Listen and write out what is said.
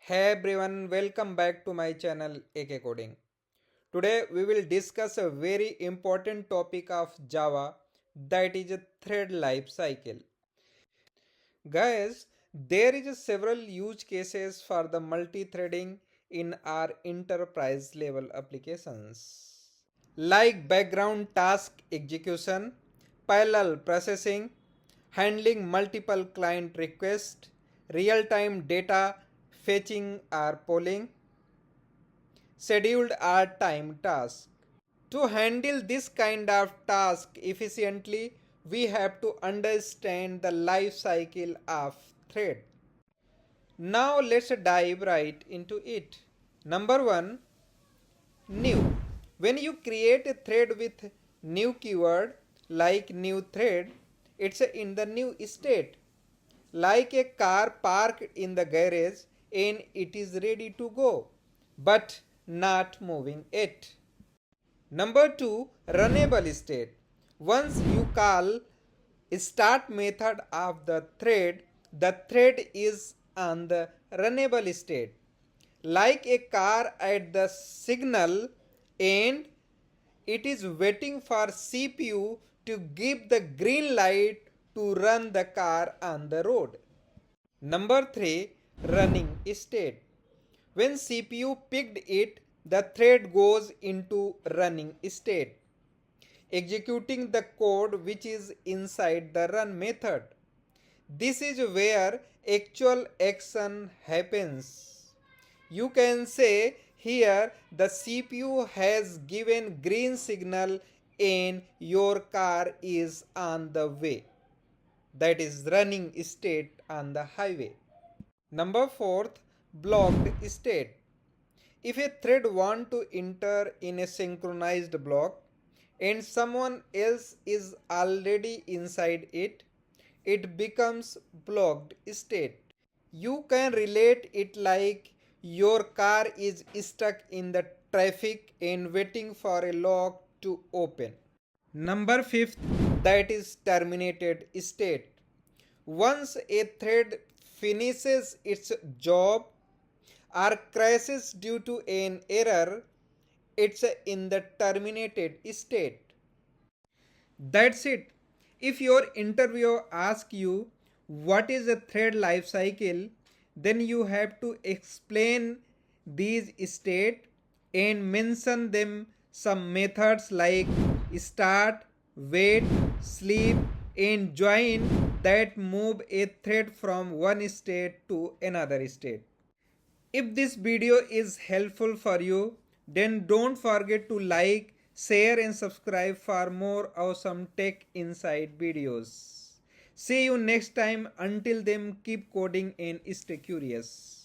Hey everyone, welcome back to my channel AK Coding. Today we will discuss a very important topic of Java, that is a thread life cycle. Guys, there is several use cases for the multi-threading in our enterprise level applications, like background task execution, parallel processing, handling multiple client requests, real-time data fetching or polling, scheduled or time task. To handle this kind of task efficiently, we have to understand the life cycle of thread. Now let's dive right into it. Number 1, new. When you create a thread with new keyword like new thread, it's in the new state. Like a car parked in the garage and it is ready to go, but not moving it. Number 2, runnable state. Once you call start method of the thread is on the runnable state. Like a car at the signal and it is waiting for CPU to give the green light to run the car on the road. Number 3, running state. When CPU picked it, the thread goes into running state, executing the code which is inside the run method. This is where actual action happens. You can say here the CPU has given green signal and your car is on the way. That is running state on the highway. Number 4, blocked state. If a thread wants to enter in a synchronized block and someone else is already inside it, it becomes blocked state. You can relate it like your car is stuck in the traffic and waiting for a lock to open. Number 5, that is terminated state. Once a thread finishes its job or crashes due to an error, it's in the terminated state. That's it. If your interviewer asks you what is a thread life cycle, then you have to explain these state and mention them some methods like start, wait, sleep and join that move a thread from one state to another state. If this video is helpful for you, then don't forget to like, share and subscribe for more awesome tech insight videos. See you next time. Until then, keep coding and stay curious.